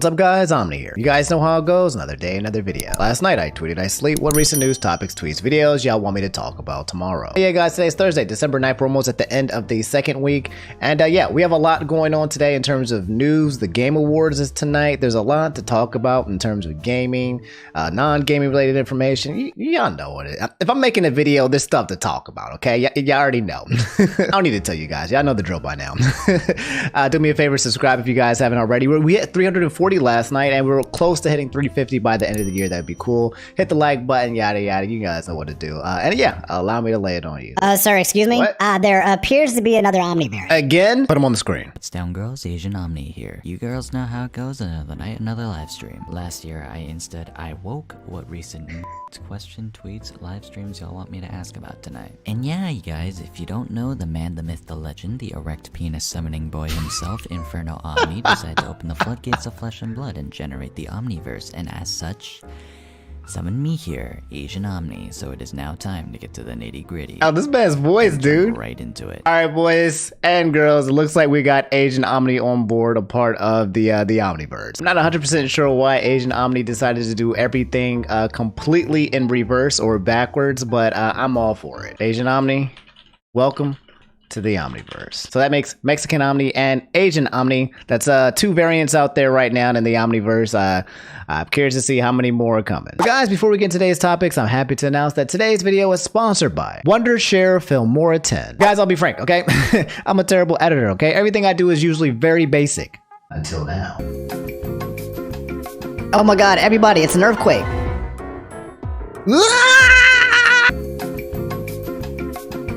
up guys, Omni here. You guys know how it goes, another day, another video. Last night I tweeted, I sleep, what recent news, topics, tweets, videos y'all want me to talk about tomorrow. Yeah guys, today's Thursday, December 9th, we're almost at the end of the second week. And yeah, we have a lot going on today in terms of news. The Game Awards is tonight. There's a lot to talk about in terms of gaming, non-gaming related information. Y'all know what it is. If I'm making a video, there's stuff to talk about, okay? Y'all already know. I don't need to tell you guys, y'all know the drill by now. Do me a favor, subscribe if you guys haven't already. We hit 340 last night and we're close to hitting 350 by the end of the year. That'd be cool. Hit the like button, yada yada. You guys know what to do. And yeah, allow me to lay it on you. Sorry, excuse me. What? There appears to be another Omni variant. Again? Put them on the screen. What's down, girls? Asian Omni here. You girls know how it goes. Another night, another live stream. Last year, I woke. What recent question, tweets, live streams y'all want me to ask about tonight? And yeah, you guys, if you don't know, the man, the myth, the legend, the erect penis summoning boy himself, Inferno Omni, decided to open the floodgates of flesh and blood and generate the Omniverse, and as such, summon me here, Asian Omni. So it is now time to get to the nitty gritty. Oh, this man's voice, dude. Right into it. All right, boys and girls, it looks like we got Asian Omni on board, a part of the Omniverse. I'm not 100% sure why Asian Omni decided to do everything completely in reverse or backwards, but I'm all for it. Asian Omni, welcome to the Omniverse. So that makes Mexican Omni and Asian Omni. That's two variants out there right now in the Omniverse. I'm curious to see how many more are coming. But guys, before we get into today's topics, I'm happy to announce that today's video is sponsored by Wondershare Filmora 10. Guys, I'll be frank, okay? I'm a terrible editor, okay? Everything I do is usually very basic. Until now. Oh my god, everybody, it's an earthquake.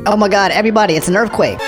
Oh my god, everybody, it's an earthquake.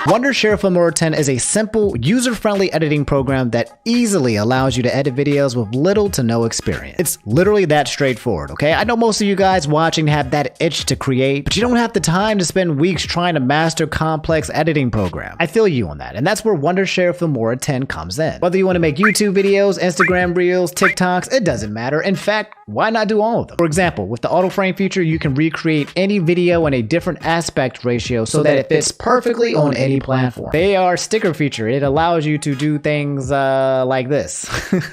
Wondershare Filmora 10 is a simple, user-friendly editing program that easily allows you to edit videos with little to no experience. It's literally that straightforward, okay? I know most of you guys watching have that itch to create, but you don't have the time to spend weeks trying to master complex editing programs. I feel you on that, and that's where Wondershare Filmora 10 comes in. Whether you want to make YouTube videos, Instagram Reels, TikToks, it doesn't matter. In fact, why not do all of them? For example, with the auto frame feature, you can recreate any video in a different aspect ratio so that it fits perfectly on any platform. The AR sticker feature, it allows you to do things like this.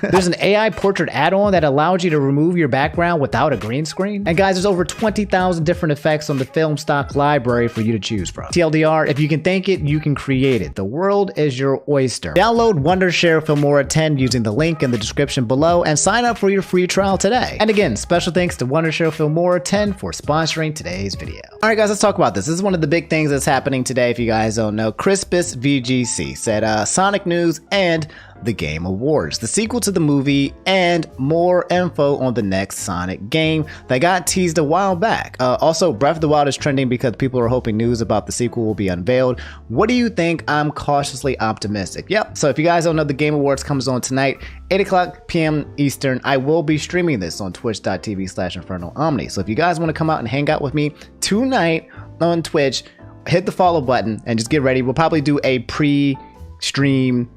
There's an AI portrait add-on that allows you to remove your background without a green screen. And guys, there's over 20,000 different effects on the film stock library for you to choose from. TLDR, if you can think it, you can create it. The world is your oyster. Download Wondershare Filmora 10 using the link in the description below and sign up for your free trial today. And again, special thanks to Wondershare Filmora 10 for sponsoring today's video. All right, guys, let's talk about this. This is one of the big things that's happening today. If you guys don't know, Crispus VGC said Sonic news and the Game Awards, the sequel to the movie, and more info on the next Sonic game that got teased a while back. Also, Breath of the Wild is trending because people are hoping news about the sequel will be unveiled. What do you think? I'm cautiously optimistic. Yep, so if you guys don't know, the Game Awards comes on tonight, 8 o'clock p.m. Eastern. I will be streaming this on twitch.tv/InfernoOmni. So if you guys want to come out and hang out with me tonight on Twitch, hit the follow button and just get ready. We'll probably do a pre-stream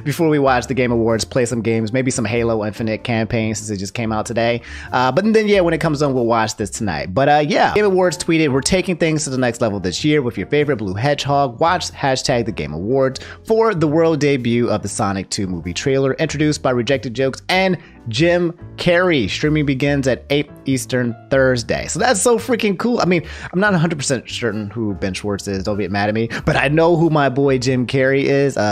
before we watch the Game Awards, play some games, maybe some Halo Infinite campaign since it just came out today. But then yeah, when it comes on, we'll watch this tonight. But yeah, Game Awards tweeted, we're taking things to the next level this year with your favorite blue hedgehog. Watch hashtag the Game Awards for the world debut of the Sonic 2 movie trailer introduced by Rejected Jokes and Jim Carrey. Streaming begins at 8 Eastern Thursday. So that's so freaking cool. I mean, I'm not 100% certain who Ben Schwartz is, don't get mad at me, but I know who my boy Jim Carrey is.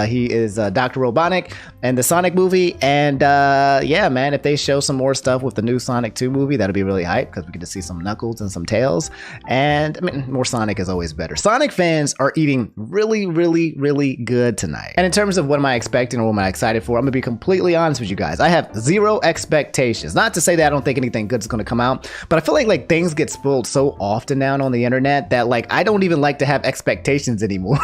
He is Dr. Robotnik in the Sonic movie. And yeah, man, if they show some more stuff with the new Sonic 2 movie, that'll be really hype because we get to see some Knuckles and some Tails. And I mean, more Sonic is always better. Sonic fans are eating really, really, really good tonight. And in terms of what am I expecting or what am I excited for, I'm gonna be completely honest with you guys. I have zero expectations. Not to say that I don't think anything good is going to come out, but I feel like things get spoiled so often now on the internet that like I don't even like to have expectations anymore.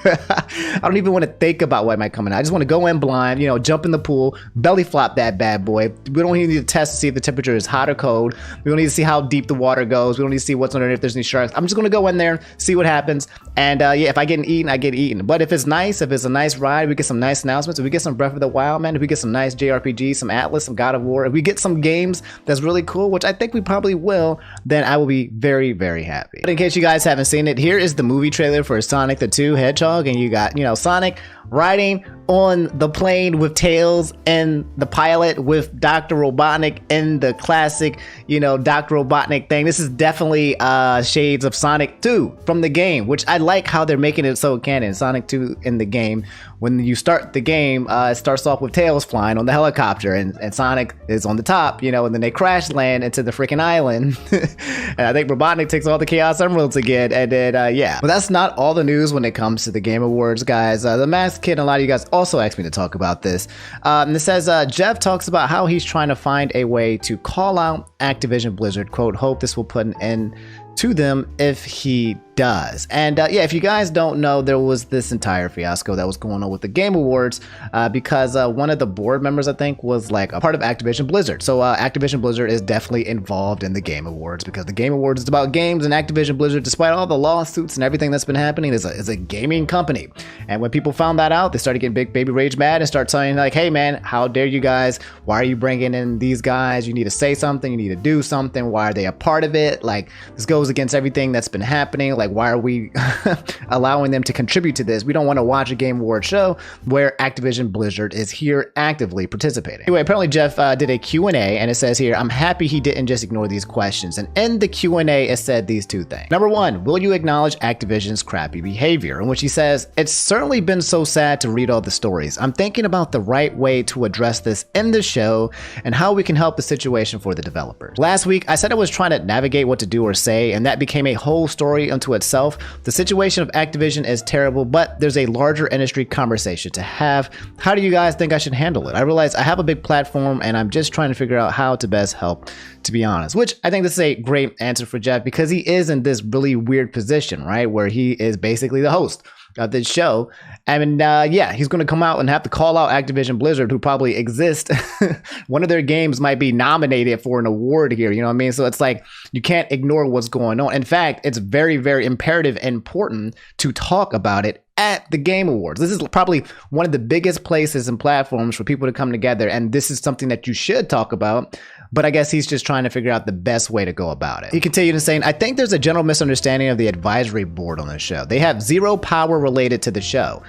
I don't even want to think about what might come in. I just want to go in blind, you know, jump in the pool, belly flop that bad boy. We don't even need to test to see if the temperature is hot or cold. We don't need to see how deep the water goes. We don't need to see what's underneath, if there's any sharks. I'm just going to go in there, see what happens. And yeah, if I get eaten, I get eaten. But if it's nice, if it's a nice ride, we get some nice announcements. If we get some Breath of the Wild, man, if we get some nice JRPG, some Atlas, some God of War, if we get some games that's really cool, which I think we probably will, then I will be very, very happy. But in case you guys haven't seen it, here is the movie trailer for Sonic the 2 Hedgehog. dog, and you got, you know, Sonic riding on the plane with Tails and the pilot with Dr. Robotnik in the classic, you know, Dr. Robotnik thing. This is definitely shades of Sonic 2 from the game, which I like how they're making it so canon. Sonic 2 in the game, when you start the game, it starts off with Tails flying on the helicopter, and Sonic is on the top, you know, and then they crash land into the freaking island. And I think Robotnik takes all the Chaos Emeralds again, and then, yeah. But that's not all the news when it comes to the Game Awards, guys. The Masked Kid and a lot of you guys also asked me to talk about this. And it says, Geoff talks about how he's trying to find a way to call out Activision Blizzard, quote, hope this will put an end to them if he does. And yeah, if you guys don't know, there was this entire fiasco that was going on with the Game Awards because one of the board members, I think, was like a part of Activision Blizzard. So Activision Blizzard is definitely involved in the Game Awards because the Game Awards is about games, and Activision Blizzard, despite all the lawsuits and everything that's been happening, is a gaming company. And when people found that out, they started getting big baby rage mad and start telling like, hey man, how dare you guys? Why are you bringing in these guys? You need to say something. You need to do something. Why are they a part of it? Like, this goes against everything that's been happening. Like, why are we allowing them to contribute to this? We don't want to watch a Game Award show where Activision Blizzard is here actively participating. Anyway, apparently Geoff did a Q&A, and it says here, I'm happy he didn't just ignore these questions. And in the Q&A, it said these two things. Number one, will you acknowledge Activision's crappy behavior? In which he says, it's certainly been so sad to read all the stories. I'm thinking about the right way to address this in the show and how we can help the situation for the developers. Last week, I said I was trying to navigate what to do or say, and that became a whole story unto itself. The situation of Activision is terrible, but there's a larger industry conversation to have. How do you guys think I should handle it? I realize I have a big platform and I'm just trying to figure out how to best help, to be honest. Which I think this is a great answer for Geoff because he is in this really weird position, right? Where he is basically the host of this show. And yeah, he's going to come out and have to call out Activision Blizzard, who probably exist. One of their games might be nominated for an award here, you know what I mean? So it's like, you can't ignore what's going on. In fact, it's very, very imperative and important to talk about it at the Game Awards. This is probably one of the biggest places and platforms for people to come together, and this is something that you should talk about, but I guess he's just trying to figure out the best way to go about it. He continued in saying, I think there's a general misunderstanding of the advisory board on the show. They have zero power related to the show.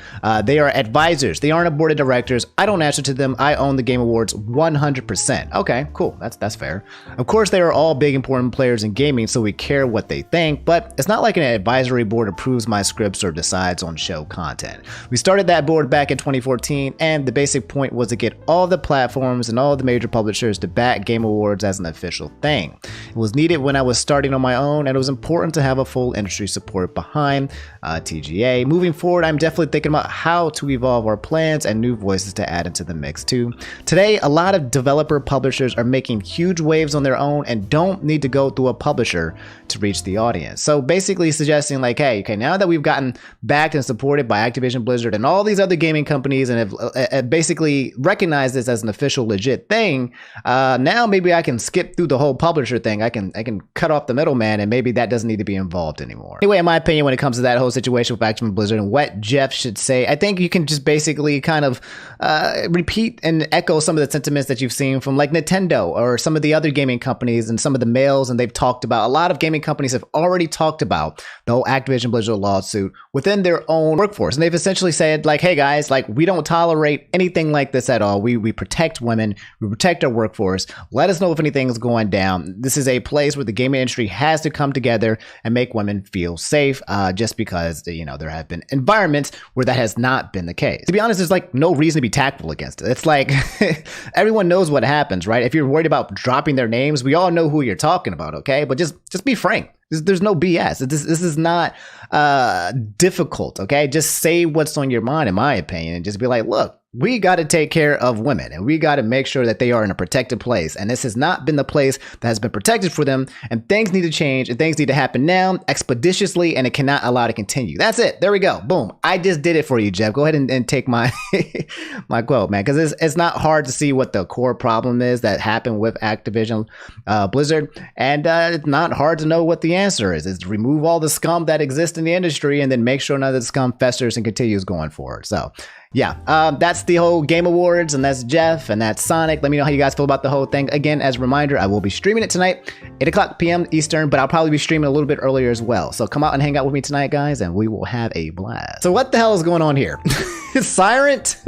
They are advisors. They aren't a board of directors. I don't answer to them. I own the Game Awards 100%. Okay, cool. That's fair. Of course, they are all big important players in gaming, so we care what they think, but it's not like an advisory board approves my scripts or decides on show content. We started that board back in 2014, and the basic point was to get all the platforms and all the major publishers to back Game Awards as an official thing. It was needed when I was starting on my own, and it was important to have a full industry support behind TGA. Moving forward, I'm definitely thinking about how to evolve our plans and new voices to add into the mix too. Today, a lot of developer publishers are making huge waves on their own and don't need to go through a publisher to reach the audience. So basically suggesting like, hey, okay, now that we've gotten backed and supported by Activision Blizzard and all these other gaming companies and have basically recognized this as an official legit thing, now maybe I can skip through the whole publisher thing. I can cut off the middleman, and maybe that doesn't need to be involved anymore. Anyway, in my opinion, when it comes to that whole situation with Activision Blizzard and what Geoff should say, I think you can just basically kind of repeat and echo some of the sentiments that you've seen from like Nintendo or some of the other gaming companies and some of the mails, and they've talked about, a lot of gaming companies have already talked about the whole Activision Blizzard lawsuit within their own workforce. And they've essentially said like, hey guys, like we don't tolerate anything like this at all. We protect women, we protect our workforce. Let us know if anything's going down. This is a place where the gaming industry has to come together and make women feel safe, just because, you know, there have been environments where that has not been the case. To be honest, there's like no reason to be tactful against it. It's like everyone knows what happens, right? If you're worried about dropping their names, we all know who you're talking about, okay? But just be frank. There's no BS. This is not difficult, okay? Just say what's on your mind, in my opinion, and just be like, look, we got to take care of women, and we got to make sure that they are in a protected place. And this has not been the place that has been protected for them. And things need to change, and things need to happen now expeditiously, and it cannot allow to continue. That's it. There we go. Boom. I just did it for you, Geoff. Go ahead and take my my quote, man, because it's not hard to see what the core problem is that happened with Activision Blizzard, and it's not hard to know what the answer is. It's to remove all the scum that exists in the industry and then make sure none of the scum festers and continues going forward. So yeah, that's the whole Game Awards, and that's Geoff, and that's Sonic. Let me know how you guys feel about the whole thing. Again, as a reminder, I will be streaming it tonight, 8 o'clock p.m. Eastern, but I'll probably be streaming a little bit earlier as well. So come out and hang out with me tonight, guys, and we will have a blast. So what the hell is going on here? Sirent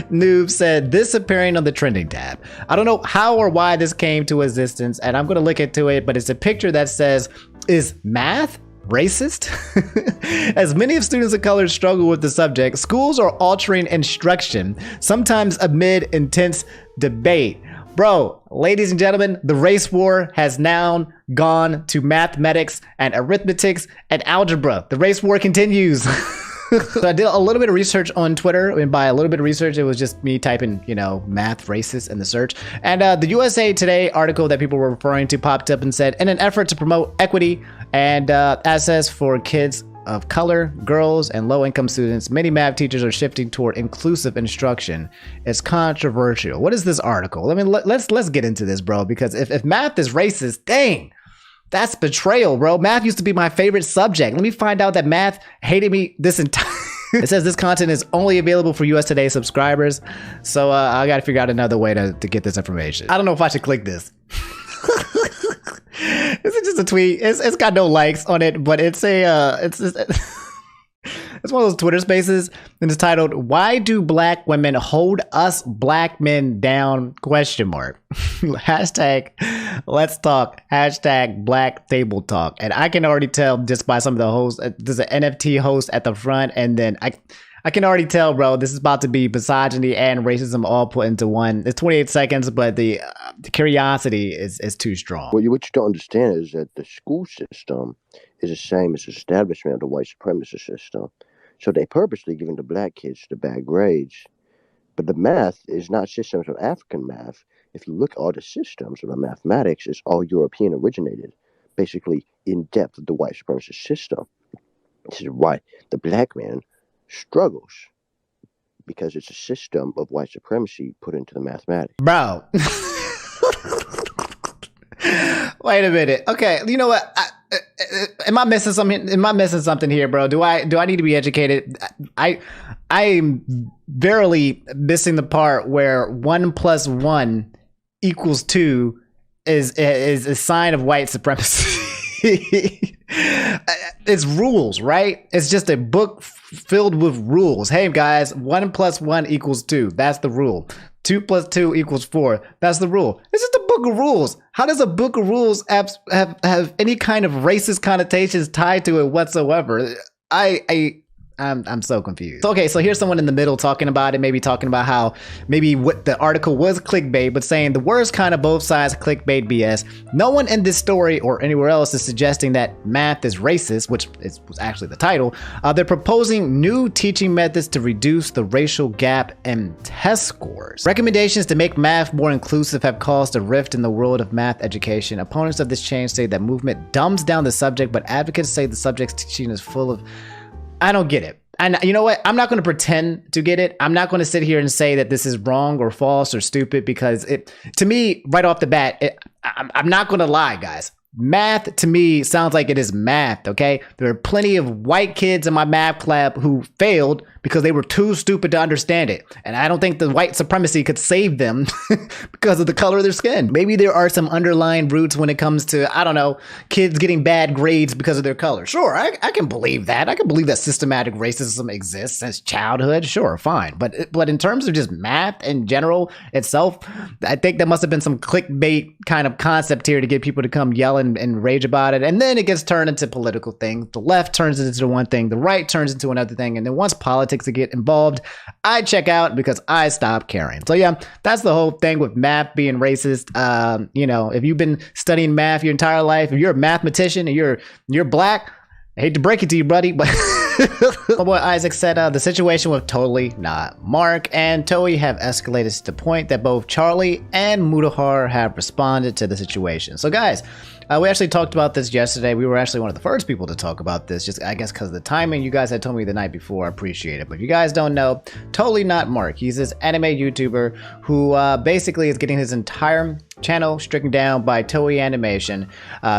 Noob said this appearing on the trending tab. I don't know how or why this came to existence, and I'm going to look into it, but it's a picture that says, is math racist? As many of students of color struggle with the subject, schools are altering instruction, sometimes amid intense debate. Bro, ladies and gentlemen, the race war has now gone to mathematics and arithmetics and algebra. The race war continues. So I did a little bit of research on Twitter, and by a little bit of research, it was just me typing, you know, math racist in the search. And the USA Today article that people were referring to popped up and said, in an effort to promote equity and access for kids of color, girls, and low-income students, many math teachers are shifting toward inclusive instruction. It's controversial. What is this article? I mean, let's get into this, bro, because if math is racist, dang. That's betrayal, bro. Math used to be my favorite subject. Let me find out that math hated me this entire... It says this content is only available for US Today subscribers. So I got to figure out another way to get this information. I don't know if I should click this. Is it just a tweet? It's got no likes on it, but it's a... It's one of those Twitter spaces, and it's titled, "Why do black women hold us black men down?" Hashtag let's talk. Hashtag black table talk. And I can already tell just by some of the hosts, there's an NFT host at the front, and then I can already tell, bro, this is about to be misogyny and racism all put into one. It's 28 seconds, but the curiosity is too strong. What you don't understand is that the school system is the same as the establishment of the white supremacist system. So they purposely giving the black kids the bad grades. But the math is not systems of African math. If you look at all the systems of the mathematics, it's all European originated, basically in depth of the white supremacist system. This is why the black man struggles, because it's a system of white supremacy put into the mathematics. Bro. Wait a minute. Okay, you know what? Am I missing something? Am I missing something here, bro? Do I need to be educated? I am verily missing the part where 1 + 1 = 2 is a sign of white supremacy. It's rules, right? It's just a book filled with rules. Hey guys, 1 + 1 = 2. That's the rule. 2 + 2 = 4. That's the rule. It's just a book of rules. How does a book of rules have any kind of racist connotations tied to it whatsoever? I'm so confused. Okay, so here's someone in the middle talking about it, maybe talking about how maybe what the article was clickbait, but saying the worst kind of both sides clickbait BS. No one in this story or anywhere else is suggesting that math is racist, which was actually the title. They're proposing new teaching methods to reduce the racial gap in test scores. Recommendations to make math more inclusive have caused a rift in the world of math education. Opponents of this change say that movement dumbs down the subject, but advocates say the subject's teaching is full of... I don't get it. And you know what? I'm not going to pretend to get it. I'm not going to sit here and say that this is wrong or false or stupid, because to me, right off the bat, I'm not going to lie, guys. Math to me sounds like it is math, okay? There are plenty of white kids in my math club who failed because they were too stupid to understand it. And I don't think the white supremacy could save them because of the color of their skin. Maybe there are some underlying roots when it comes to, I don't know, kids getting bad grades because of their color. Sure, I can believe that. I can believe that systematic racism exists since childhood. Sure, fine. But in terms of just math in general itself, I think there must have been some clickbait kind of concept here to get people to come yell and rage about it. And then it gets turned into political things. The left turns it into one thing. The right turns into another thing. And then once politics to get involved, I check out because I stop caring. So yeah, that's the whole thing with math being racist. You know, if you've been studying math your entire life, if you're a mathematician and you're black, I hate to break it to you, buddy, but my boy Isaac said the situation with Totally Not Mark and Toei have escalated to the point that both Charlie and Mutahar have responded to the situation. So guys, we actually talked about this yesterday. We were actually one of the first people to talk about this, just I guess because of the timing. You guys had told me the night before. I appreciate it. But if you guys don't know, Totally Not Mark, he's this anime YouTuber who basically is getting his entire channel stricken down by Toei Animation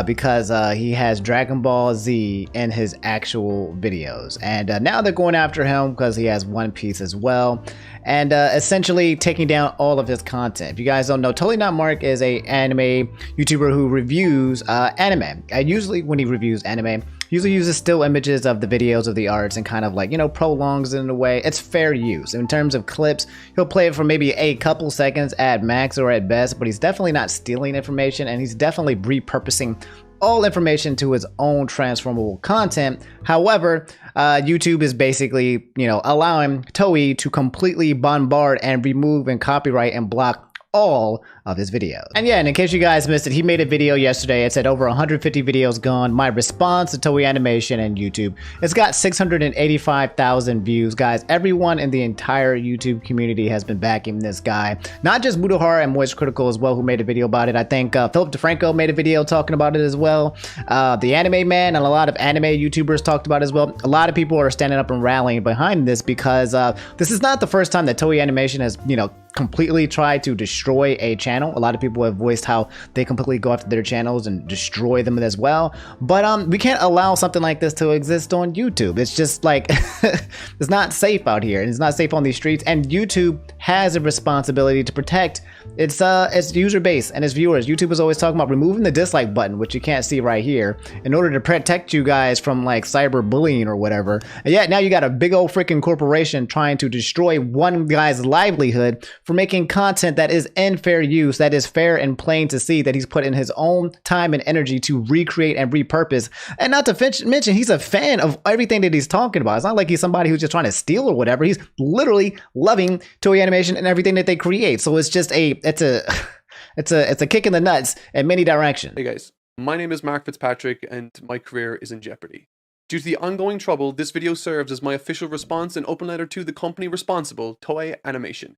because he has Dragon Ball Z in his actual videos. And now they're going after him because he has One Piece as well. And essentially taking down all of his content. If you guys don't know, Totally Not Mark is a anime YouTuber who reviews anime. Usually when he reviews anime, he usually uses still images of the videos of the arts and kind of like, you know, prolongs it in a way. It's fair use. In terms of clips, he'll play it for maybe a couple seconds at max or at best, but he's definitely not stealing information, and he's definitely repurposing all information to his own transformable content. However, YouTube is basically, you know, allowing Toei to completely bombard and remove and copyright and block all of his videos. And yeah, and in case you guys missed it, he made a video yesterday. It said over 150 videos gone. My response to Toei Animation and YouTube. It's got 685,000 views, guys. Everyone in the entire YouTube community has been backing this guy. Not just Mudohara and Moist Critical as well, who made a video about it. I think Philip DeFranco made a video talking about it as well. The Anime Man and a lot of anime YouTubers talked about it as well. A lot of people are standing up and rallying behind this because this is not the first time that Toei Animation has, you know, completely tried to destroy a channel. A lot of people have voiced how they completely go after their channels and destroy them as well. But we can't allow something like this to exist on YouTube. It's just like it's not safe out here, and it's not safe on these streets. And YouTube has a responsibility to protect its user base and its viewers. YouTube is always talking about removing the dislike button, which you can't see right here, in order to protect you guys from like cyberbullying or whatever. And yet now you got a big old freaking corporation trying to destroy one guy's livelihood for making content that is in fair use, that is fair and plain to see, that he's put in his own time and energy to recreate and repurpose. And not to mention, he's a fan of everything that he's talking about. It's not like he's somebody who's just trying to steal or whatever. He's literally loving Toei Animation and everything that they create. So it's just it's a kick in the nuts in many directions. Hey guys, my name is Mark Fitzpatrick and my career is in jeopardy. Due to the ongoing trouble, this video serves as my official response and open letter to the company responsible, Toei Animation.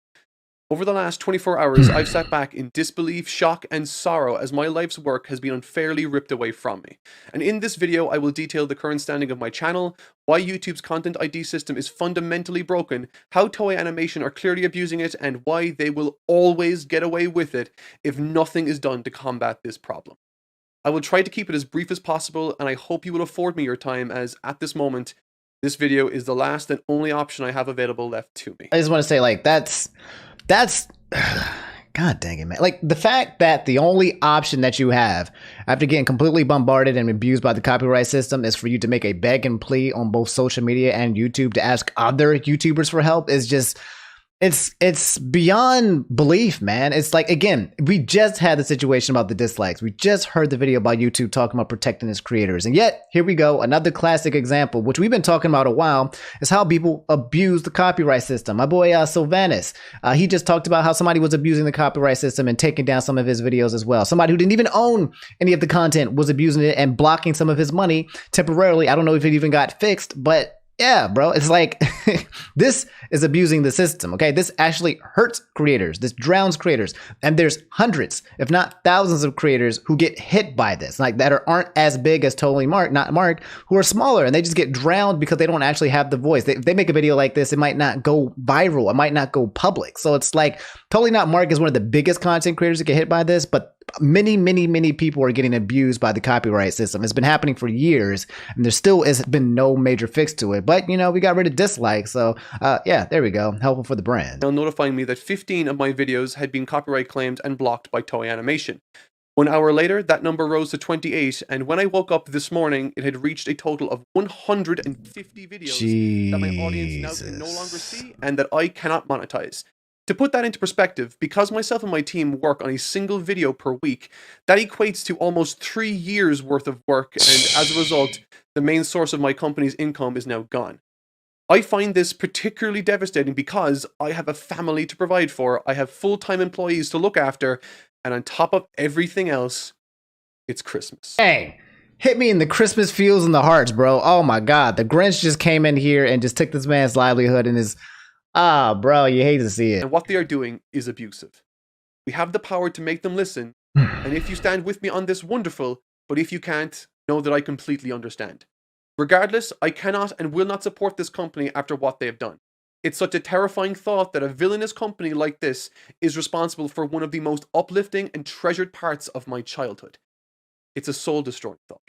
Over the last 24 hours, I've sat back in disbelief, shock, and sorrow as my life's work has been unfairly ripped away from me. And in this video, I will detail the current standing of my channel, why YouTube's content ID system is fundamentally broken, how Toei Animation are clearly abusing it, and why they will always get away with it if nothing is done to combat this problem. I will try to keep it as brief as possible, and I hope you will afford me your time, as at this moment, this video is the last and only option I have available left to me. I just want to say, like, that's God dang it, man. Like, the fact that the only option that you have after getting completely bombarded and abused by the copyright system is for you to make a beg and plea on both social media and YouTube to ask other YouTubers for help is just, it's beyond belief, man. It's like, again, we just had the situation about the dislikes. We just heard the video about YouTube talking about protecting its creators. And yet, here we go. Another classic example, which we've been talking about a while, is how people abuse the copyright system. My boy, Sylvanus, he just talked about how somebody was abusing the copyright system and taking down some of his videos as well. Somebody who didn't even own any of the content was abusing it and blocking some of his money temporarily. I don't know if it even got fixed, but yeah, bro, it's like this is abusing the system, okay? This actually hurts creators. This drowns creators. And there's hundreds, if not thousands of creators who get hit by this, like that aren't as big as Totally Mark, not Mark, who are smaller, and they just get drowned because they don't actually have the voice. If they make a video like this, it might not go viral. It might not go public. So it's like Totally Not Mark is one of the biggest content creators that get hit by this, but many people are getting abused by the copyright system. It's been happening for years, and there still has been no major fix to it. But, you know, we got rid of dislikes. So, yeah, there we go. Helpful for the brand. Now notifying me that 15 of my videos had been copyright claimed and blocked by Toei Animation. 1 hour later, that number rose to 28, and when I woke up this morning, it had reached a total of 150 videos that my audience now can no longer see and that I cannot monetize. To put that into perspective, because myself and my team work on a single video per week, that equates to almost 3 years worth of work, and as a result, the main source of my company's income is now gone. I find this particularly devastating because I have a family to provide for, I have full-time employees to look after, and on top of everything else, it's Christmas. Hey, hit me in the Christmas feels and the hearts, bro. Oh my God, the Grinch just came in here and just took this man's livelihood and his... bro, you hate to see it. And what they are doing is abusive. We have the power to make them listen, and if you stand with me on this, wonderful, but if you can't, know that I completely understand. Regardless, I cannot and will not support this company after what they have done. It's such a terrifying thought that a villainous company like this is responsible for one of the most uplifting and treasured parts of my childhood. It's a soul-destroying thought.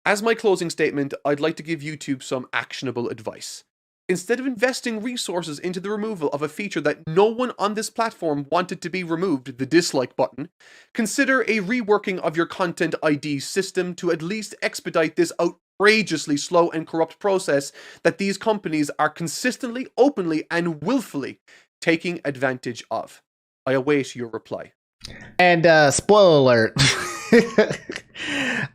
As my closing statement, I'd like to give YouTube some actionable advice. Instead of investing resources into the removal of a feature that no one on this platform wanted to be removed, the dislike button, consider a reworking of your content ID system to at least expedite this outrageously slow and corrupt process that these companies are consistently, openly, and willfully taking advantage of. I await your reply. And spoiler alert.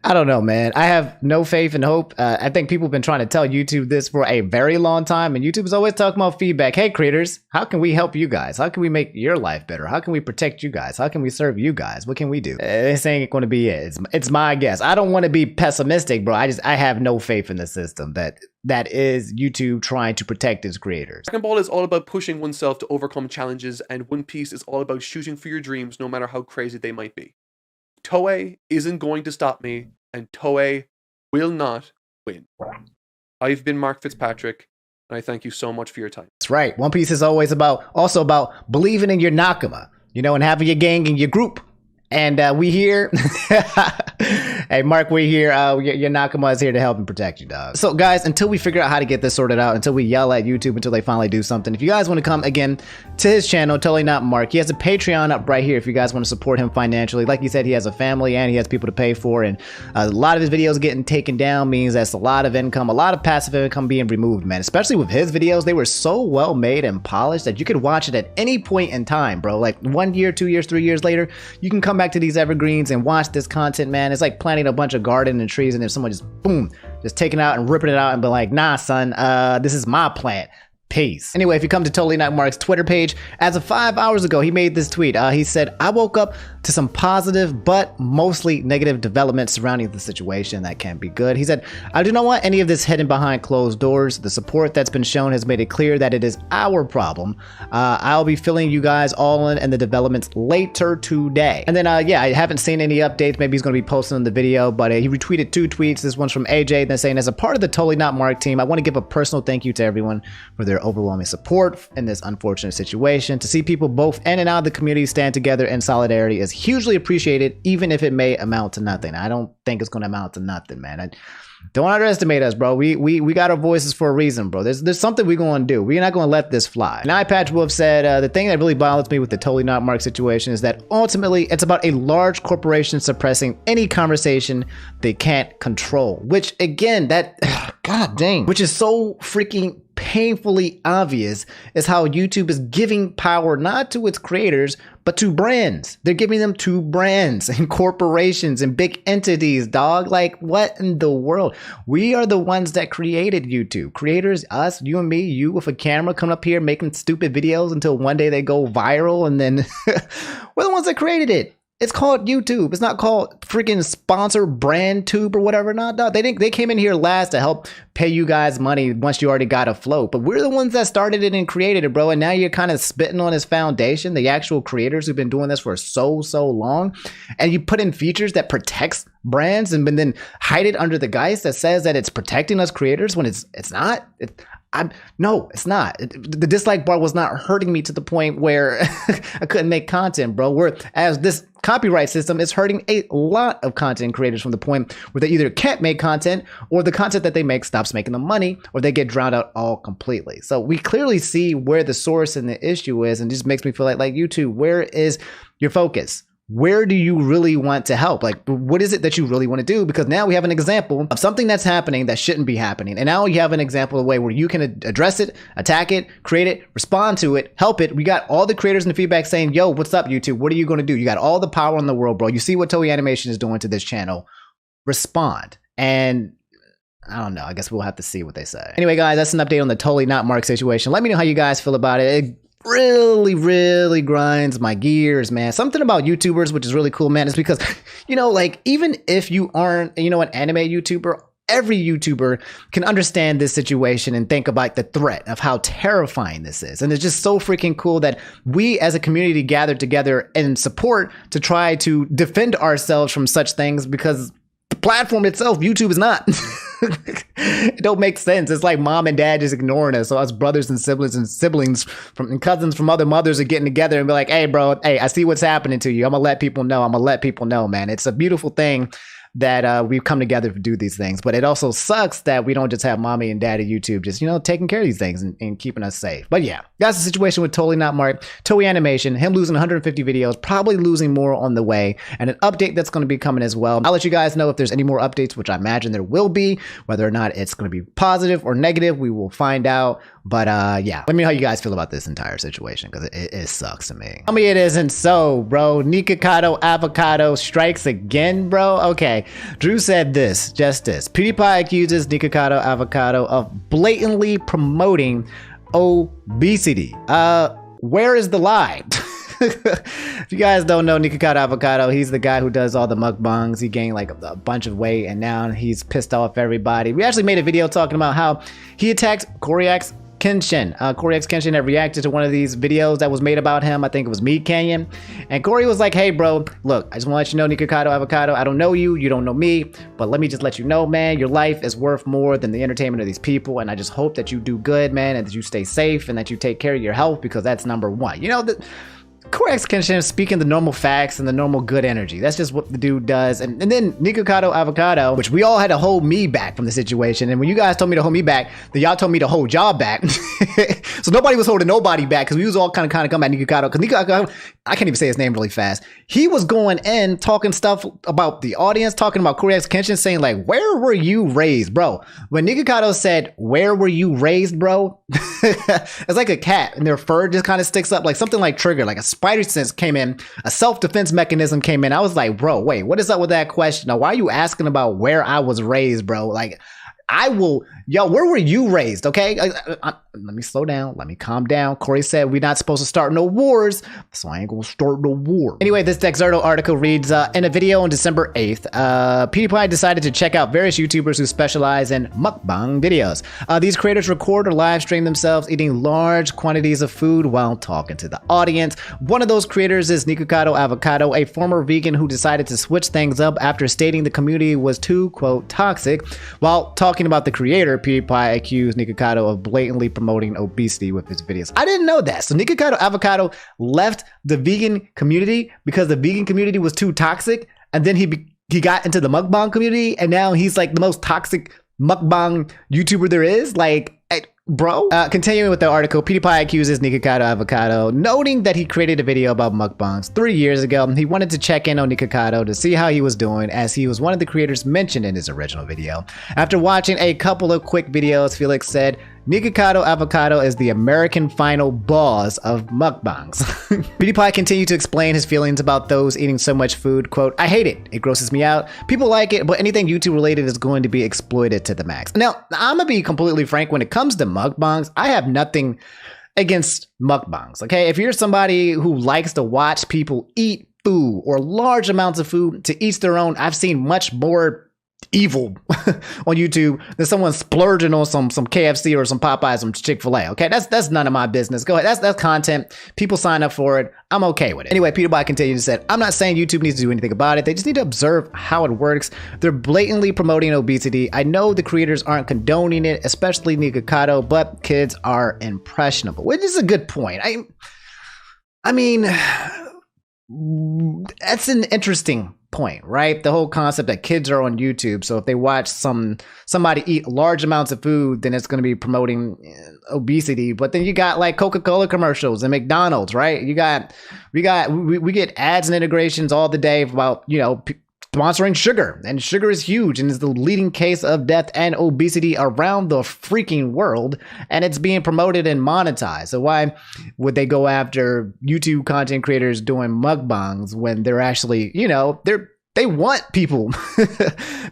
I don't know, man. I have no faith and hope. I think people have been trying to tell YouTube this for a very long time, and YouTube's always talking about feedback. Hey, creators, how can we help you guys? How can we make your life better? How can we protect you guys? How can we serve you guys? What can we do? This ain't going to be it. It's my guess. I don't want to be pessimistic, bro. I have no faith in the system that is YouTube trying to protect its creators. Dragon Ball is all about pushing oneself to overcome challenges, and One Piece is all about shooting for your dreams no matter how crazy they might be. Toei isn't going to stop me, and Toei will not win. I've been Mark Fitzpatrick, and I thank you so much for your time. That's right. One Piece is always also about believing in your Nakama, and having your gang and your group. And we here. Hey, Mark, we're here. Your Nakama is here to help and protect you, dog. So, guys, until we figure out how to get this sorted out, until we yell at YouTube until they finally do something, if you guys want to come again to his channel, Totally Not Mark, he has a Patreon up right here if you guys want to support him financially. Like he said, he has a family and he has people to pay for, and a lot of his videos getting taken down means that's a lot of income, a lot of passive income being removed, man. Especially with his videos, they were so well made and polished that you could watch it at any point in time, bro. Like 1 year, 2 years, 3 years later, you can come back to these evergreens and watch this content, man. It's like planting a bunch of garden and trees and then someone just boom, just taking it out and ripping it out and be like, nah, son, this is my plant. Peace. Anyway, if you come to Totally Not Mark's Twitter page, as of 5 hours ago, he made this tweet. He said, I woke up to some positive but mostly negative developments surrounding the situation that can be good. He said, I do not want any of this hidden behind closed doors. The support that's been shown has made it clear that it is our problem. I'll be filling you guys all in and the developments later today. And then, yeah, I haven't seen any updates. Maybe he's going to be posting the video, but he retweeted 2 tweets. This one's from AJ, then saying, as a part of the Totally Not Mark team, I want to give a personal thank you to everyone for their overwhelming support in this unfortunate situation. To see people both in and out of the community stand together in solidarity is hugely appreciated, even if it may amount to nothing. I don't think it's going to amount to nothing, man. Don't underestimate us, bro. We got our voices for a reason, bro. There's something we're going to do. We're not going to let this fly. And iPatch Wolf said, the thing that really bothers me with the Totally Not Mark situation is that ultimately it's about a large corporation suppressing any conversation they can't control. Which, again, god dang, which is so freaking painfully obvious is how YouTube is giving power not to its creators, but to brands. They're giving them to brands and corporations and big entities, dog. Like, what in the world? We are the ones that created YouTube. Creators, us, you and me, you with a camera coming up here making stupid videos until one day they go viral, and then we're the ones that created it. It's called YouTube. It's not called freaking sponsor brand tube or whatever. No, they came in here last to help pay you guys money once you already got afloat. But we're the ones that started it and created it, bro. And now you're kind of spitting on his foundation, the actual creators who've been doing this for so long. And you put in features that protects brands and then hide it under the guise that says that it's protecting us creators when it's not. No, it's not. The dislike bar was not hurting me to the point where I couldn't make content, bro. Whereas this copyright system is hurting a lot of content creators from the point where they either can't make content or the content that they make stops making them money or they get drowned out all completely. So we clearly see where the source and the issue is, and it just makes me feel like YouTube, where is your focus? Where do you really want to help? Like, what is it that you really want to do? Because now we have an example of something that's happening that shouldn't be happening. And now you have an example of a way where you can address it, attack it, create it, respond to it, help it. We got all the creators in the feedback saying, yo, what's up, YouTube? What are you going to do? You got all the power in the world, bro. You see what Toei Animation is doing to this channel. Respond. And I don't know. I guess we'll have to see what they say. Anyway, guys, that's an update on the Totally Not Mark situation. Let me know how you guys feel about it. It really grinds my gears, man. Something about YouTubers, which is really cool, man, is because, like, even if you aren't, an anime YouTuber, every YouTuber can understand this situation and think about the threat of how terrifying this is. And it's just so freaking cool that we as a community gathered together in support to try to defend ourselves from such things, because the platform itself, YouTube, is not. It don't make sense. It's like mom and dad just ignoring us. So us brothers and siblings and cousins from other mothers are getting together and be like, hey, bro, hey, I see what's happening to you. I'm gonna let people know, man. It's a beautiful thing that we've come together to do these things. But it also sucks that we don't just have mommy and daddy YouTube just, taking care of these things and keeping us safe. But yeah, that's the situation with Totally Not Mark. Toei Animation, him losing 150 videos, probably losing more on the way, and an update that's going to be coming as well. I'll let you guys know if there's any more updates, which I imagine there will be. Whether or not it's going to be positive or negative, we will find out. But yeah, let me know how you guys feel about this entire situation, because it sucks to me. Tell me it isn't so, bro. Nikocado Avocado strikes again, bro. Okay, Drew said this. Pewdiepie accuses Nikocado Avocado of blatantly promoting obesity. Where is the lie? If you guys don't know Nikocado Avocado, he's the guy who does all the mukbangs. He gained like a bunch of weight and now he's pissed off everybody. We actually made a video talking about how he attacked Koryax Kenshin. Koryax Kenshin had reacted to one of these videos that was made about him. I think it was Meat Canyon. And Corey was like, hey, bro, look, I just want to let you know, Nikocado Avocado, I don't know you. You don't know me. But let me just let you know, man, your life is worth more than the entertainment of these people. And I just hope that you do good, man, and that you stay safe and that you take care of your health, because that's number one. Koryax Kenshin is speaking the normal facts and the normal good energy. That's just what the dude does. And then Nikocado Avocado, which we all had to hold me back from the situation. And when you guys told me to hold me back, then y'all told me to hold y'all back. So nobody was holding nobody back, because we was all kind of come at Nikocado. Because Nikocado, I can't even say his name really fast. He was going in talking stuff about the audience, talking about Koryax Kenshin, saying like, where were you raised, bro? When Nikocado said, where were you raised, bro? It's like a cat and their fur just kind of sticks up, like something like Trigger, like a spider sense came in, a self-defense mechanism came in. I was like, bro, wait, what is up with that question? Now, why are you asking about where I was raised, bro? Like, where were you raised? Okay, let me slow down. Let me calm down. Corey said we're not supposed to start no wars, so I ain't gonna start no war. Anyway, this Dexerto article reads, in a video on December 8th, Pewdiepie decided to check out various YouTubers who specialize in mukbang videos. These creators record or live stream themselves eating large quantities of food while talking to the audience. One of those creators is Nikocado Avocado, a former vegan who decided to switch things up after stating the community was too, quote, toxic. While talking about the creator, Pewdiepie accused Nikocado of blatantly promoting obesity with his videos. I didn't know that. So Nikocado Avocado left the vegan community because the vegan community was too toxic, and then he got into the mukbang community, and now he's like the most toxic mukbang YouTuber there is. Like, bro. Continuing with the article, Pewdiepie accuses Nikocado Avocado, noting that he created a video about mukbangs 3 years ago. He wanted to check in on Nikocado to see how he was doing, as he was one of the creators mentioned in his original video. After watching a couple of quick videos, Felix said, Nikocado Avocado is the American final boss of mukbangs. Pewdiepie continued to explain his feelings about those eating so much food. Quote, I hate it. It grosses me out. People like it, but anything YouTube related is going to be exploited to the max. Now, I'm gonna be completely frank. When it comes to mukbangs, I have nothing against mukbangs, okay? If you're somebody who likes to watch people eat food or large amounts of food to each their own, I've seen much more evil on YouTube than someone splurging on some KFC or some Popeyes, some Chick-fil-A. Okay, that's none of my business. Go ahead, that's content. People sign up for it. I'm okay with it. Anyway, Pewdiepie continued and said, I'm not saying YouTube needs to do anything about it. They just need to observe how it works. They're blatantly promoting obesity. I know the creators aren't condoning it, especially Nikocado, but kids are impressionable, which is a good point. I mean, that's an interesting point, right? The whole concept that kids are on YouTube, so if they watch somebody eat large amounts of food, then it's going to be promoting obesity. But then you got like Coca-Cola commercials and McDonald's, right? We get ads and integrations all the day about, sponsoring sugar, and sugar is huge and is the leading case of death and obesity around the freaking world, and it's being promoted and monetized. So why would they go after YouTube content creators doing mukbangs when they're actually, they want people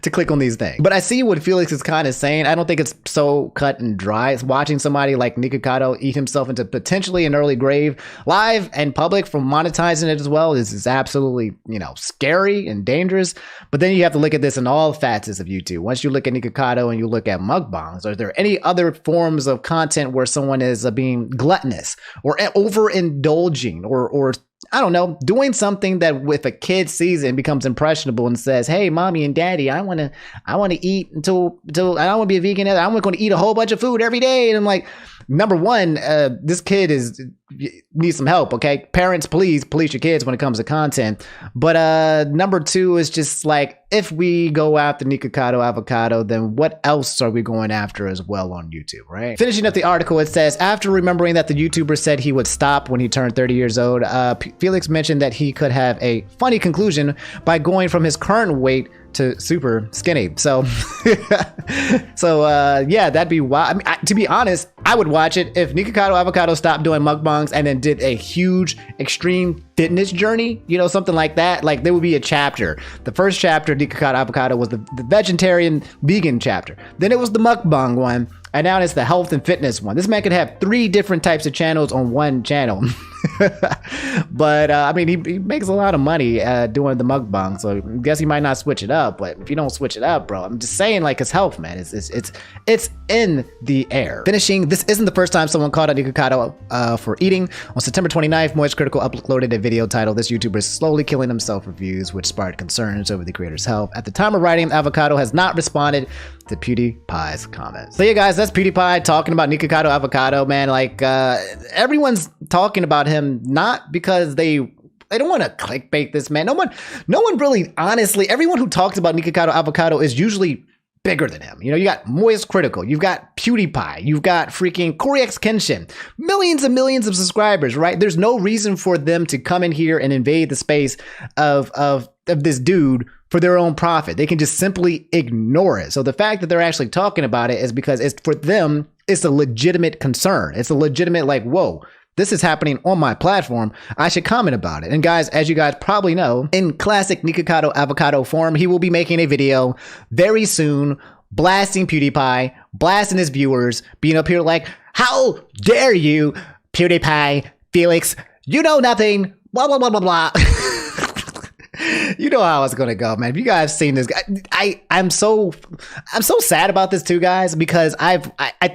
to click on these things? But I see what Felix is kind of saying. I don't think it's so cut and dry. It's watching somebody like Nikocado eat himself into potentially an early grave live and public from monetizing it as well is absolutely, scary and dangerous. But then you have to look at this in all facets of YouTube. Once you look at Nikocado and you look at mukbangs, are there any other forms of content where someone is being gluttonous or overindulging or I don't know, doing something that if a kid sees it and becomes impressionable and says, hey, mommy and daddy, I want to eat until I don't want to be a vegan. I'm going to eat a whole bunch of food every day. And I'm like, number one, this kid needs some help. Okay. Parents, please police your kids when it comes to content. But number two is just like, if we go after Nikocado Avocado, then what else are we going after as well on YouTube, right? Finishing up the article, it says, after remembering that the YouTuber said he would stop when he turned 30 years old, Felix mentioned that he could have a funny conclusion by going from his current weight to super skinny. So, yeah, that'd be wild. I mean, to be honest, I would watch it if Nikocado Avocado stopped doing mukbangs and then did a huge extreme fitness journey, you know, something like that. Like, there would be a chapter. The first chapter, Nikocado Avocado, was the vegetarian vegan chapter. Then it was the mukbang one. And now it's the health and fitness one. This man could have 3 different types of channels on one channel. But I mean, he makes a lot of money doing the mukbang, so I guess he might not switch it up. But if you don't switch it up, bro, I'm just saying, like, his health, man, it's in the air. Finishing, this isn't the first time someone called out Nikocado for eating. On September 29th, Moist Critical uploaded a video titled "This YouTuber is slowly killing himself" reviews, which sparked concerns over the creator's health. At the time of writing, Avocado has not responded to Pewdiepie's comments. So yeah, guys, that's Pewdiepie talking about Nikocado Avocado, man. Like, everyone's talking about him not because they don't want to clickbait this man. No one really, honestly, everyone who talks about Nikocado Avocado is usually bigger than him. You know, you got Moist Critical, you've got Pewdiepie, you've got freaking Corey X Kenshin, millions and millions of subscribers, right? There's no reason for them to come in here and invade the space of this dude for their own profit. They can just simply ignore it. So the fact that they're actually talking about it is because it's, for them, it's a legitimate concern. It's a legitimate, like, whoa, this is happening on my platform. I should comment about it. And guys, as you guys probably know, in classic Nikocado Avocado form, he will be making a video very soon, blasting Pewdiepie, blasting his viewers, being up here like, how dare you, Pewdiepie, Felix, you know nothing, blah, blah, blah, blah, blah. You know how it's gonna go, man. If you guys seen this guy, I'm so sad about this too, guys, because I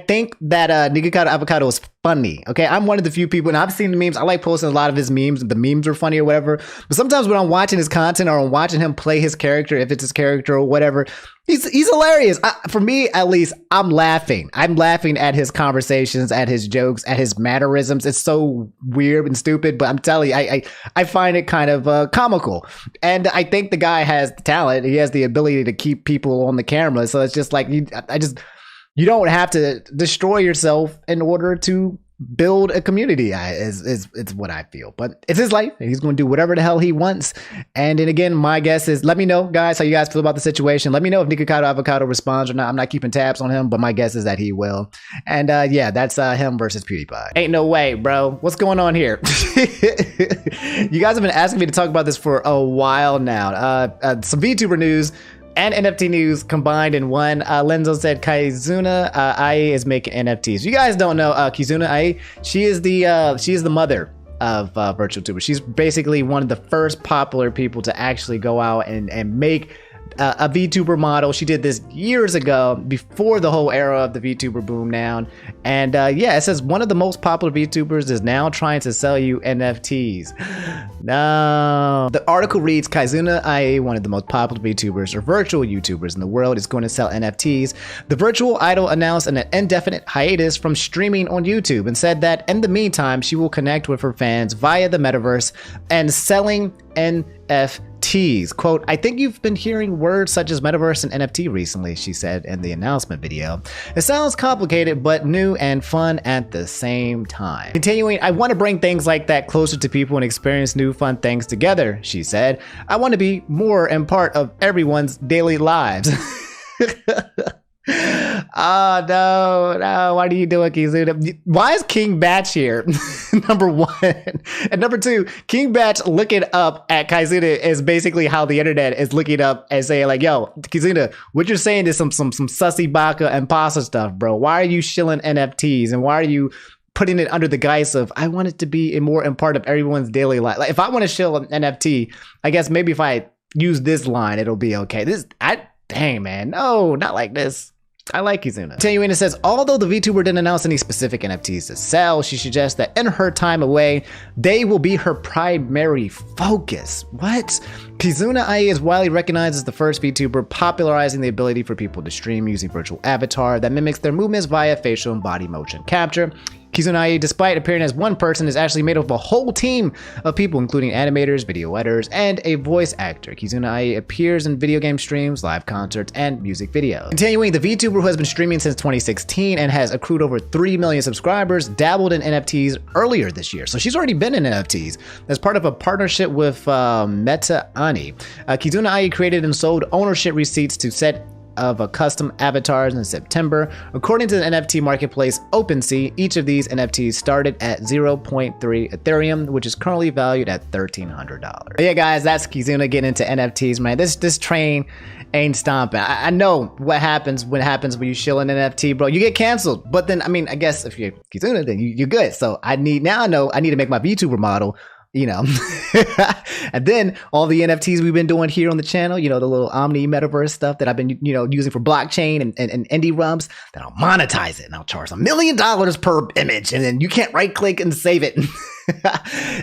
think that Nikocado Avocado is funny. Okay, I'm one of the few people, and I've seen the memes. I like posting a lot of his memes. The memes are funny or whatever. But sometimes when I'm watching his content or I'm watching him play his character, if it's his character or whatever, he's hilarious. For me, at least, I'm laughing. I'm laughing at his conversations, at his jokes, at his mannerisms. It's so weird and stupid, but I'm telling you, I find it kind of comical. And I think the guy has the talent. He has the ability to keep people on the camera. So it's just like, you don't have to destroy yourself in order to build a community. It's what I feel, but it's his life and he's going to do whatever the hell he wants. And then again, my guess is, let me know, guys, how you guys feel about the situation. Let me know if Nikocado Avocado responds or not. I'm not keeping tabs on him, but my guess is that he will. And yeah, that's him versus Pewdiepie. Ain't no way, bro. What's going on here? You guys have been asking me to talk about this for a while now. Some VTuber news and NFT news combined in one. Lenzo said Kizuna IE is making NFTs. You guys don't know Kizuna IE. She is the mother of virtual tubers. She's basically one of the first popular people to actually go out and make a VTuber model. She did this years ago, before the whole era of the VTuber boom down. And yeah, it says one of the most popular VTubers is now trying to sell you NFTs. No. The article reads, Kizuna IE, one of the most popular VTubers or virtual YouTubers in the world, is going to sell NFTs. The virtual idol announced an indefinite hiatus from streaming on YouTube and said that in the meantime, she will connect with her fans via the metaverse and selling NFTs. Quote, I think you've been hearing words such as metaverse and NFT recently, she said in the announcement video. It sounds complicated, but new and fun at the same time. Continuing, I want to bring things like that closer to people and experience new fun things together, she said. I want to be more and part of everyone's daily lives. Oh, no, why do you do it, Kizuna? Why is King Batch here? Number one. And number two, King Batch looking up at Kizuna is basically how the internet is looking up and saying like, yo, Kizuna, what you're saying is some sussy baka and pasta stuff, bro. Why are you shilling NFTs? And why are you putting it under the guise of, I want it to be a more and part of everyone's daily life? Like, if I want to shill an NFT, I guess maybe if I use this line, it'll be okay. Dang, man, no, not like this. I like Kizuna. Continuing, it says, although the VTuber didn't announce any specific NFTs to sell, she suggests that in her time away, they will be her primary focus. What? Kizuna IE is widely recognized as the first VTuber popularizing the ability for people to stream using virtual avatar that mimics their movements via facial and body motion capture. Kizuna IE, despite appearing as one person, is actually made up of a whole team of people, including animators, video editors, and a voice actor. Kizuna IE appears in video game streams, live concerts, and music videos. Continuing, the VTuber, who has been streaming since 2016 and has accrued over 3 million subscribers, dabbled in NFTs earlier this year. So she's already been in NFTs as part of a partnership with Meta Ani. Kizuna IE created and sold ownership receipts to set of a custom avatars in September. According to the NFT marketplace OpenSea, each of these NFTs started at 0.3 Ethereum, which is currently valued at $1,300. Yeah, guys, that's Kizuna getting into NFTs, man. This train ain't stomping. I know what happens when you shill an NFT, bro. You get canceled. But then, I mean, I guess if you're Kizuna, then you're good. So I know I need to make my VTuber model, you know. And then all the NFTs we've been doing here on the channel, you know, the little Omni metaverse stuff that I've been, you know, using for blockchain and indie rums, then I'll monetize it and I'll charge $1 million per image, and then you can't right click and save it.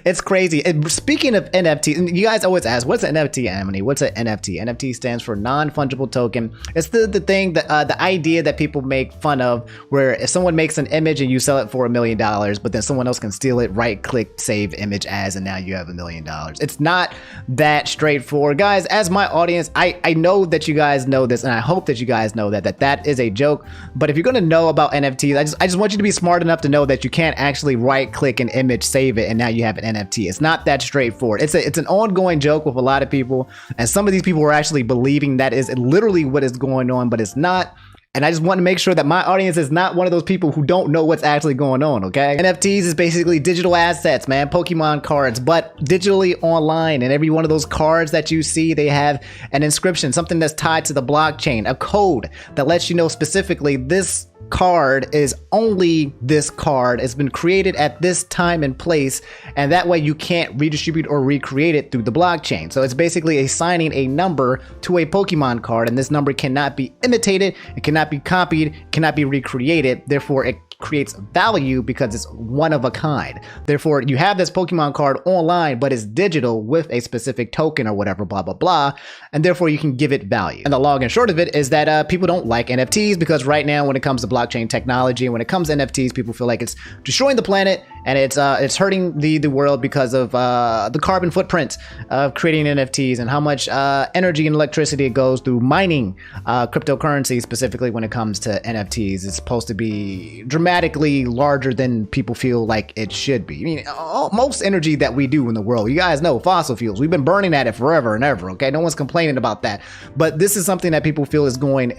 It's crazy. And speaking of NFT, and you guys always ask, what's an NFT, Omni? What's an NFT? NFT stands for non-fungible token. It's the thing that the idea that people make fun of, where if someone makes an image and you sell it for $1 million, but then someone else can steal it, right click, save image as, and now you have $1 million. It's not that straightforward, guys. As my audience, I know that you guys know this, and I hope that you guys know that is a joke. But if you're gonna know about NFTs, I just want you to be smart enough to know that you can't actually right click an image, save it, and now you have an NFT. It's not that straightforward. It's an ongoing joke with a lot of people, and some of these people are actually believing that is literally what is going on, but it's not. And I just want to make sure that my audience is not one of those people who don't know what's actually going on, okay? NFTs is basically digital assets, man, Pokemon cards, but digitally online. And every one of those cards that you see, they have an inscription, something that's tied to the blockchain, a code that lets you know specifically this card is only this card. It's been created at this time and place, and that way you can't redistribute or recreate it through the blockchain. So it's basically assigning a number to a Pokemon card, and this number cannot be imitated, it cannot be copied, cannot be recreated. Therefore, it creates value because it's one of a kind. Therefore, you have this Pokemon card online, but it's digital with a specific token or whatever, blah, blah, blah. And therefore you can give it value. And the long and short of it is that people don't like NFTs, because right now when it comes to blockchain technology and when it comes to NFTs, people feel like it's destroying the planet and it's hurting the world because of the carbon footprint of creating NFTs and how much energy and electricity it goes through mining cryptocurrency, specifically when it comes to NFTs. It's supposed to be dramatically larger than people feel like it should be. I mean, most energy that we do in the world, you guys know, fossil fuels, we've been burning at it forever and ever, okay? No one's complaining about that. But this is something that people feel is going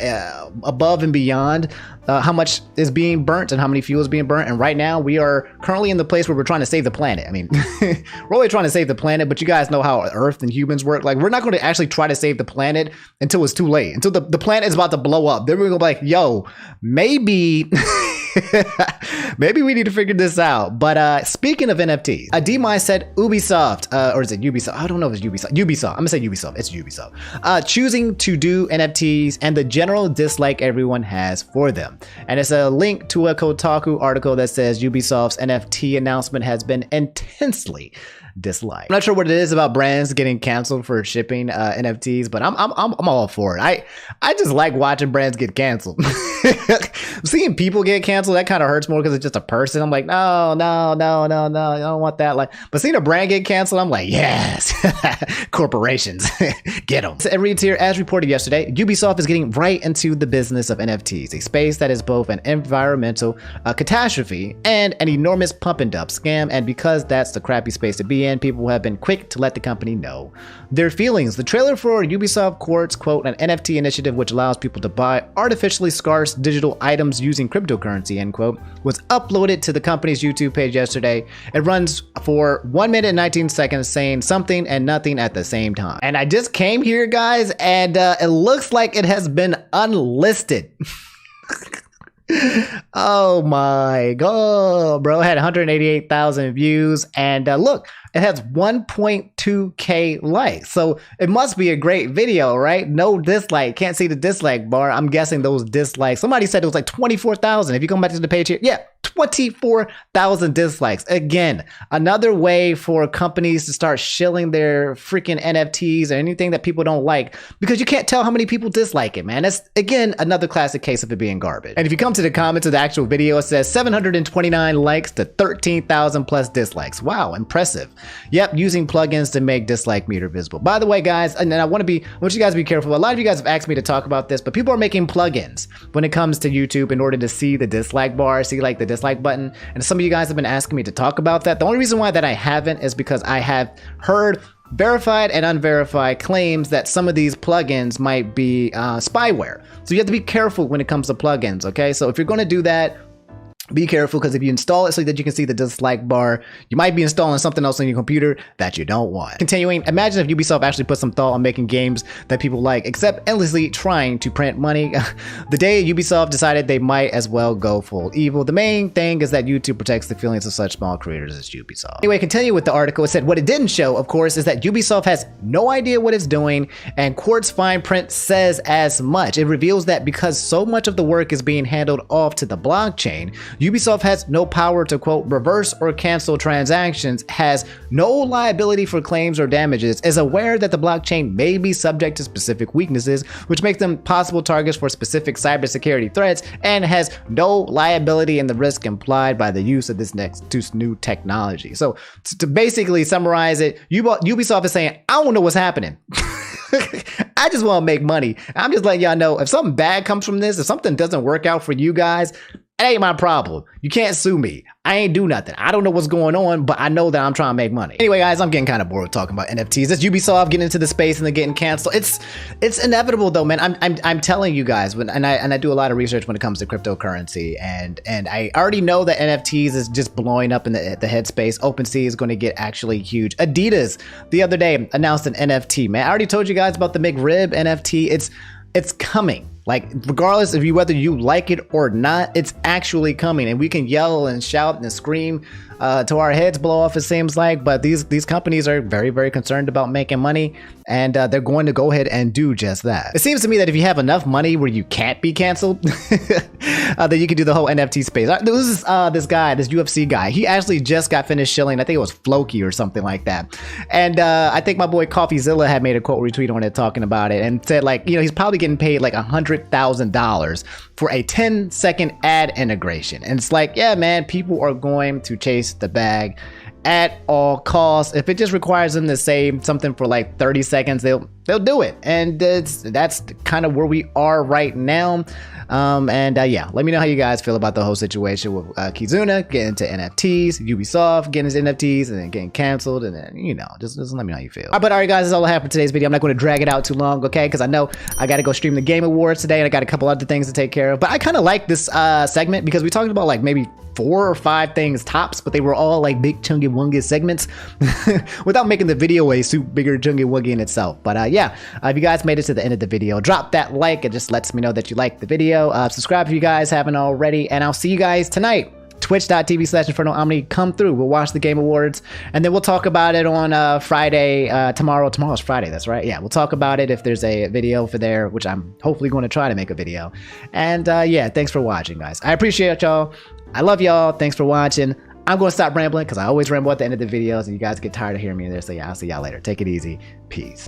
above and beyond how much is being burnt and how many fuels being burnt. And right now we are currently in the place where we're trying to save the planet. I mean, we're only trying to save the planet, but you guys know how Earth and humans work. Like, we're not going to actually try to save the planet until it's too late, until the planet is about to blow up. Then we're going to be like, yo, maybe maybe we need to figure this out. But speaking of NFTs, Ademai said Ubisoft, or is it Ubisoft? I don't know if it's Ubisoft. Ubisoft. I'm gonna say Ubisoft. It's Ubisoft. Choosing to do NFTs and the general dislike everyone has for them. And it's a link to a Kotaku article that says Ubisoft's NFT announcement has been intensely disliked. I'm not sure what it is about brands getting canceled for shipping NFTs, but I'm all for it. I just like watching brands get canceled. Seeing people get canceled, that kind of hurts more because it's just a person. I'm like, no, I don't want that. Like, but seeing a brand get canceled, I'm like, yes, corporations, get them. So it reads here, as reported yesterday, Ubisoft is getting right into the business of NFTs, a space that is both an environmental catastrophe and an enormous pump and dump scam. And because that's the crappy space to be in, people have been quick to let the company know their feelings. The trailer for Ubisoft Quartz, quote, an NFT initiative which allows people to buy artificially scarce digital items using cryptocurrency, end quote, was uploaded to the company's YouTube page yesterday. It runs for 1 minute and 19 seconds, saying something and nothing at the same time. And I just came here, guys, and it looks like it has been unlisted. Oh my god, bro. It had 188,000 views. And look, it has 1.2K likes. So it must be a great video, right? No dislike. Can't see the dislike bar. I'm guessing those dislikes. Somebody said it was like 24,000. If you come back to the page here, yeah, 24,000 dislikes. Again, another way for companies to start shilling their freaking NFTs or anything that people don't like, because you can't tell how many people dislike it, man. That's, again, another classic case of it being garbage. And if you come to the comments of the actual video, it says 729 likes to 13,000 plus dislikes. Wow, impressive. Yep, using plugins to make dislike meter visible. By the way, guys, and I want you guys to be careful. A lot of you guys have asked me to talk about this, but people are making plugins when it comes to YouTube in order to see the dislike bar, see like the dislike button. And some of you guys have been asking me to talk about that. The only reason why that I haven't is because I have heard verified and unverified claims that some of these plugins might be spyware. So you have to be careful when it comes to plugins, okay? So if you're going to do that, be careful, because if you install it so that you can see the dislike bar, you might be installing something else on your computer that you don't want. Continuing, imagine if Ubisoft actually put some thought on making games that people like, except endlessly trying to print money. The day Ubisoft decided they might as well go full evil. The main thing is that YouTube protects the feelings of such small creators as Ubisoft. Anyway, continue with the article. It said what it didn't show, of course, is that Ubisoft has no idea what it's doing, and Quartz fine print says as much. It reveals that because so much of the work is being handled off to the blockchain, Ubisoft has no power to, quote, reverse or cancel transactions, has no liability for claims or damages, is aware that the blockchain may be subject to specific weaknesses, which make them possible targets for specific cybersecurity threats, and has no liability in the risk implied by the use of this new technology. So to basically summarize it, Ubisoft is saying, I don't know what's happening. I just want to make money. I'm just letting y'all know, if something bad comes from this, if something doesn't work out for you guys, it ain't my problem. You can't sue me. I ain't do nothing. I don't know what's going on, but I know that I'm trying to make money. Anyway, guys, I'm getting kind of bored talking about NFTs. It's Ubisoft getting into the space and then getting canceled. It's inevitable though, man. I'm telling you guys, and I do a lot of research when it comes to cryptocurrency, and I already know that NFTs is just blowing up in the headspace. OpenSea is going to get actually huge. Adidas the other day announced an NFT, man. I already told you guys about the McRib NFT. It's coming. Like, regardless of whether you like it or not, it's actually coming, and we can yell and shout and scream till our heads blow off, it seems like. But these companies are very, very concerned about making money, and they're going to go ahead and do just that. It seems to me that if you have enough money where you can't be canceled, then you can do the whole NFT space. This is this UFC guy. He actually just got finished shilling. I think it was Floki or something like that. And I think my boy CoffeeZilla had made a quote retweet on it talking about it and said, like, you know, he's probably getting paid like $100,000 for a 10-second ad integration. And it's like, yeah, man, people are going to chase the bag at all costs. If it just requires them to say something for like 30 seconds, they'll do it. And that's kind of where we are right now. Yeah, let me know how you guys feel about the whole situation with Kizuna getting into NFTs, Ubisoft getting into NFTs and then getting canceled, and then, you know, just let me know how you feel. All right, guys, that's all I have for today's video. I'm not going to drag it out too long, okay? Because I know I got to go stream the Game Awards today, and I got a couple other things to take care of. But I kind of like this segment because we talked about like maybe 4 or 5 things tops, but they were all like big chunky wungy segments without making the video a super bigger chunky wungy in itself. But yeah, if you guys made it to the end of the video, drop that like. It just lets me know that you liked the video. Subscribe if you guys haven't already, and I'll see you guys tonight. Twitch.tv/InfernoOmni. Come through. We'll watch the Game Awards, and then we'll talk about it on Friday. Tomorrow's Friday. That's right. Yeah, we'll talk about it if there's a video for there, which I'm hopefully going to try to make a video. And yeah, thanks for watching, guys. I appreciate y'all. I love y'all. Thanks for watching. I'm going to stop rambling because I always ramble at the end of the videos, and you guys get tired of hearing me there. So yeah, I'll see y'all later. Take it easy. Peace.